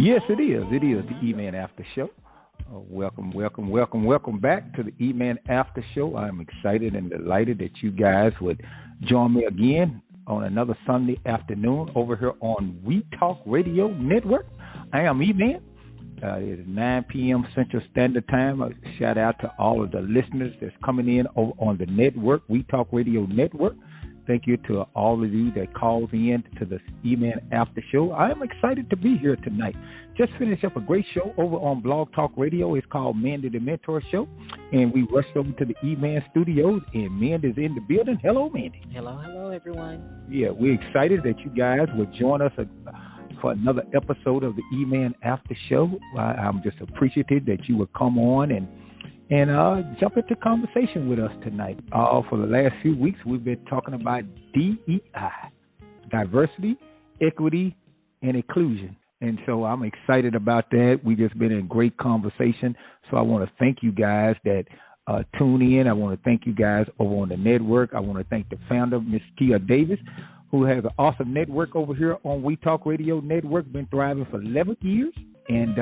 Yes, it is. It is the Eman After Show. Welcome back to the Eman After Show. I'm excited and delighted that you guys would join me again on another Sunday afternoon over here on WeTalkRadio Network. I am Eman. It is 9 p.m. Central Standard Time. A shout out to all of the listeners that's coming in over on the network, WeTalkRadio Network. Thank you to all of you that calls in to the Eman After Show. I am excited to be here tonight. Just finished up a great show over on Blog Talk Radio. It's called Mandy the Mentor Show. And we rushed over to the Eman Studios, and Mandy's in the building. Hello, Mandy. Hello, everyone. Yeah, we're excited that you guys would join us for another episode of the Eman After Show. I'm just appreciative that you would come on and jump into conversation with us tonight. For the last few weeks, we've been talking about DEI, diversity, equity, and inclusion. And so I'm excited about that. We've just been in great conversation. So I want to thank you guys that tune in. I want to thank you guys over on the network. I want to thank the founder, Ms. Kia Davis, who has an awesome network over here on We Talk Radio Network, been thriving for 11 years and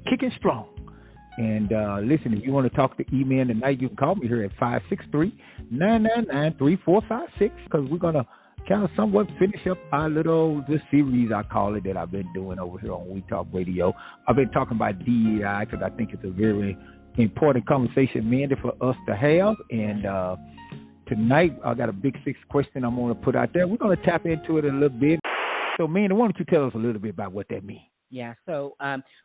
kicking strong. And listen, if you want to talk to Eman tonight, you can call me here at 563-999-3456 because we're going to kind of somewhat finish up our this series, I call it, that I've been doing over here on We Talk Radio. I've been talking about DEI because I think it's a very important conversation, Mandy, for us to have. And tonight, I got a big six question I'm going to put out there. We're going to tap into it a little bit. So, Mandy, why don't you tell us a little bit about what that means? Yeah, so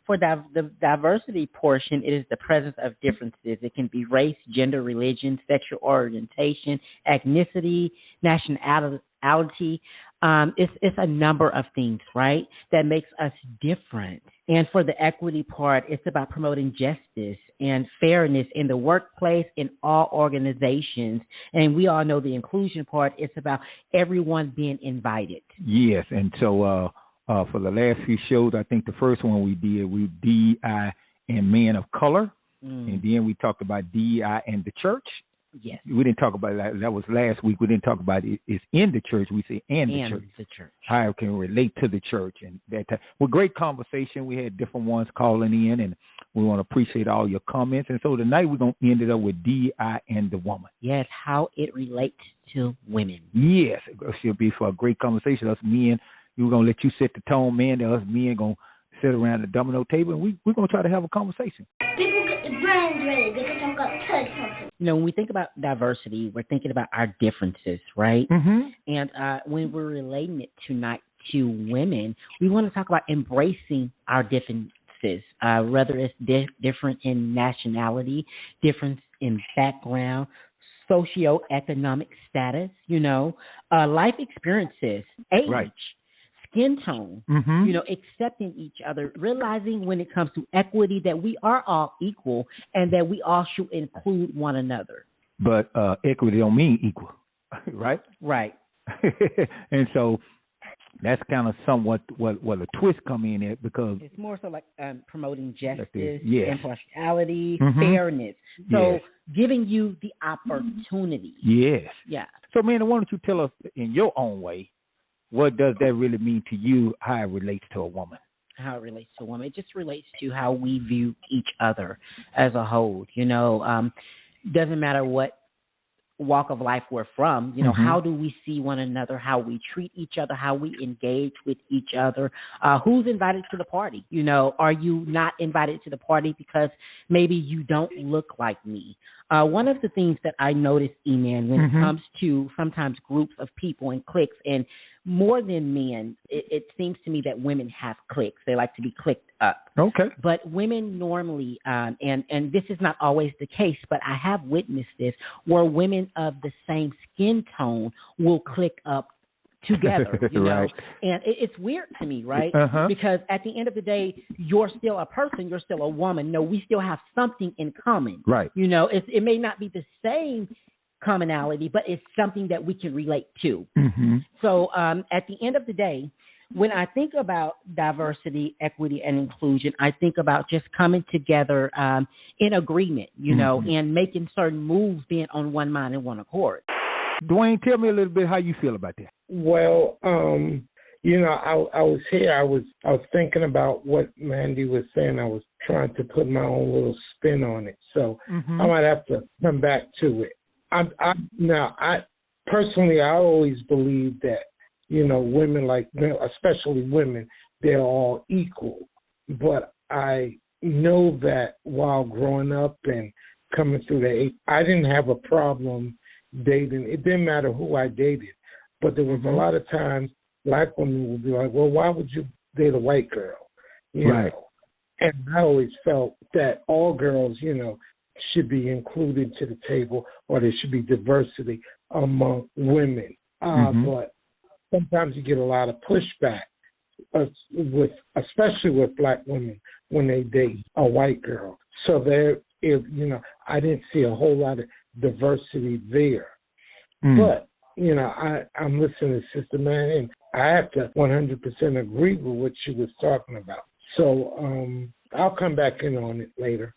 for the diversity portion, it is the presence of differences. It can be race, gender, religion, sexual orientation, ethnicity, nationality. It's a number of things, right, that makes us different. And for the equity part, it's about promoting justice and fairness in the workplace, in all organizations. And we all know the inclusion part, it's about everyone being invited. Yes, and so for the last few shows, I think the first one we did DEI and men of color, and then we talked about DEI and the church. Yes. We didn't talk about that. That was last week. We didn't talk about it's in the church. We say and the church. How it can relate to the church. And that well, great conversation. We had different ones calling in, and we want to appreciate all your comments. And so tonight we're going to end it up with DEI and the woman. Yes, how it relates to women. Yes, it should be for a great conversation. Us men, we're going to let you set the tone, man. Us men going to sit around the domino table, and we're going to try to have a conversation. People get their brains ready because I'm going to touch something. You know, when we think about diversity, we're thinking about our differences, right? Mm-hmm. And when we're relating it tonight to women, we want to talk about embracing our differences, whether it's different in nationality, difference in background, socioeconomic status, life experiences, age. Right. Skin tone, accepting each other, realizing when it comes to equity that we are all equal and that we all should include one another. But equity don't mean equal, right? Right. And so that's kind of somewhat what a twist come in at because it's more so like promoting justice, yes. impartiality, fairness. So giving you the opportunity. Yes. Yeah. So, man, why don't you tell us in your own way, what does that really mean to you, how it relates to a woman? How it relates to a woman. It just relates to how we view each other as a whole. Doesn't matter what walk of life we're from, how do we see one another, how we treat each other, how we engage with each other, who's invited to the party? Are you not invited to the party because maybe you don't look like me? One of the things that I noticed, Eman, when it comes to sometimes groups of people and cliques, and more than men, it seems to me that women have cliques. They like to be clicked up. Okay. But women normally, and this is not always the case, but I have witnessed this, where women of the same skin tone will click up together, Right. And it's weird to me, right? Because at the end of the day, you're still a person, you're still a woman. No, we still have something in common. Right. It may not be the same commonality, but it's something that we can relate to. So at the end of the day, when I think about diversity, equity, and inclusion, I think about just coming together in agreement, and making certain moves, being on one mind and one accord. Dwayne, tell me a little bit how you feel about that. Well, I was here. I was thinking about what Mandy was saying. I was trying to put my own little spin on it. So I might have to come back to it. I personally, I always believe that, women, like, especially women, they're all equal. But I know that while growing up and coming through the age, I didn't have a problem dating. It didn't matter who I dated. But there was a lot of times Black women would be like, well, why would you date a white girl? You know? And I always felt that all girls, should be included to the table, or there should be diversity among women. But sometimes you get a lot of pushback, especially with Black women when they date a white girl. So I didn't see a whole lot of diversity there. But, I'm listening to Sister Man, and I have to 100% agree with what she was talking about. So I'll come back in on it later.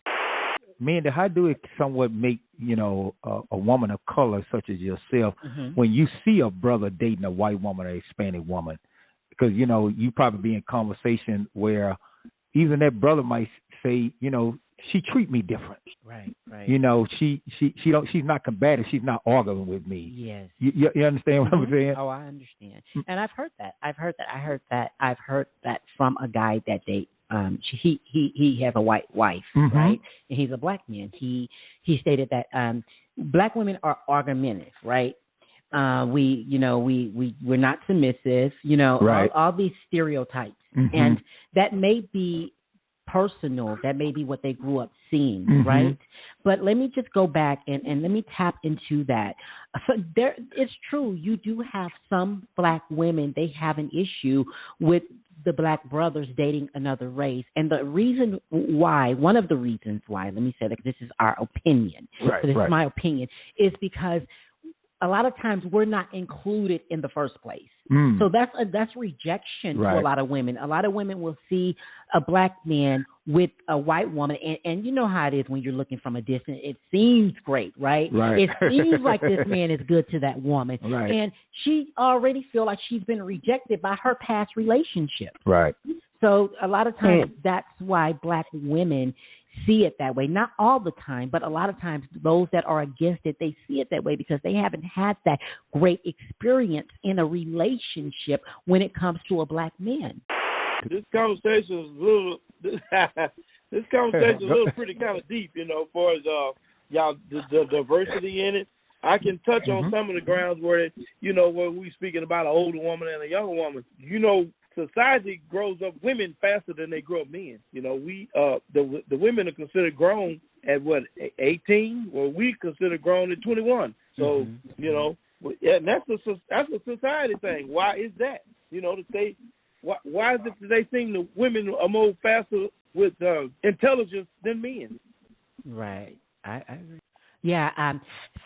Mandy, how do it somewhat make, a woman of color such as yourself when you see a brother dating a white woman or a Hispanic woman? Because, you probably be in conversation where even that brother might say, she treat me different. Right. She's not combative. She's not arguing with me. Yes. You understand what I'm saying? Oh, I understand. And I've heard that. I've heard that from a guy that he has a white wife, right? And he's a Black man. He stated that Black women are argumentative, right? We're not submissive, all these stereotypes. And that may be personal. That may be what they grew up seeing, right? But let me just go back and let me tap into that. So it's true. You do have some Black women, they have an issue with the Black brothers dating another race. And the reason why, one of the reasons why, let me say that this is our opinion. This is my opinion, is because a lot of times we're not included in the first place. So that's rejection to a lot of women. A lot of women will see a Black man with a white woman, and you know how it is when you're looking from a distance. It seems great, right? It seems like this man is good to that woman. And she already feel like she's been rejected by her past relationship. So a lot of times that's why Black women see it that way. Not all the time, but a lot of times those that are against it, they see it that way because they haven't had that great experience in a relationship when it comes to a Black man. This conversation is a little pretty kind of deep, as far as y'all the diversity in it. I can touch on some of the grounds where where we speaking about an older woman and a younger woman. Society grows up women faster than they grow up men. The women are considered grown at 18, well, we consider grown at 21. So and that's a society thing. Why is that? Why is it that they think the women are more faster with intelligence than men? Right. I agree. Yeah,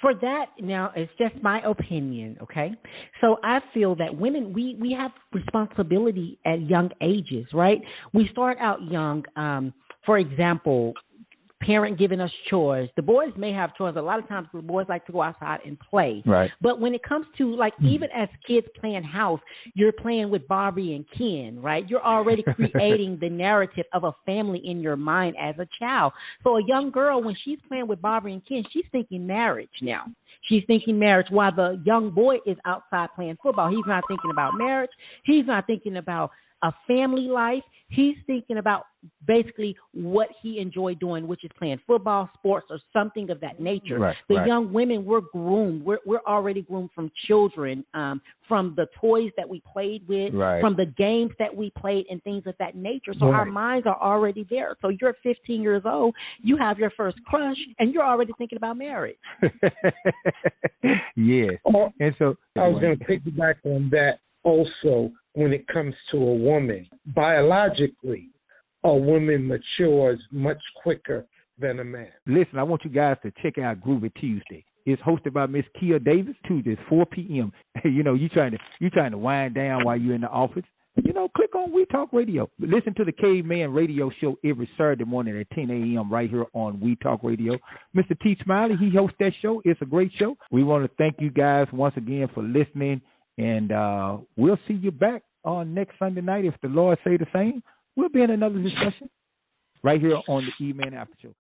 for that, now, it's just my opinion, okay? So I feel that women, we have responsibility at young ages, right? We start out young, for example, parent giving us chores. The boys may have chores. A lot of times the boys like to go outside and play. But when it comes to, like, even as kids playing house, you're playing with Barbie and Ken, right? You're already creating the narrative of a family in your mind as a child. So a young girl, when she's playing with Barbie and Ken, she's thinking marriage now. She's thinking marriage while the young boy is outside playing football. He's not thinking about marriage. He's not thinking about a family life. He's thinking about basically what he enjoyed doing, which is playing football, sports, or something of that nature. Young women, we're groomed. We're already groomed from children, from the toys that we played with, from the games that we played, and things of that nature. So our minds are already there. So you're 15 years old, you have your first crush, and you're already thinking about marriage. And so I was going to piggyback on that also. When it comes to a woman, biologically, a woman matures much quicker than a man. Listen, I want you guys to check out Groovy Tuesday. It's hosted by Miss Kia Davis. Tuesdays, 4 p.m. You trying to wind down while you're in the office. Click on We Talk Radio. Listen to the Caveman Radio Show every Saturday morning at 10 a.m. right here on We Talk Radio. Mr. T. Smiley, he hosts that show. It's a great show. We want to thank you guys once again for listening. And we'll see you back on next Sunday night, if the Lord say the same, we'll be in another discussion right here on the E-Man After Show.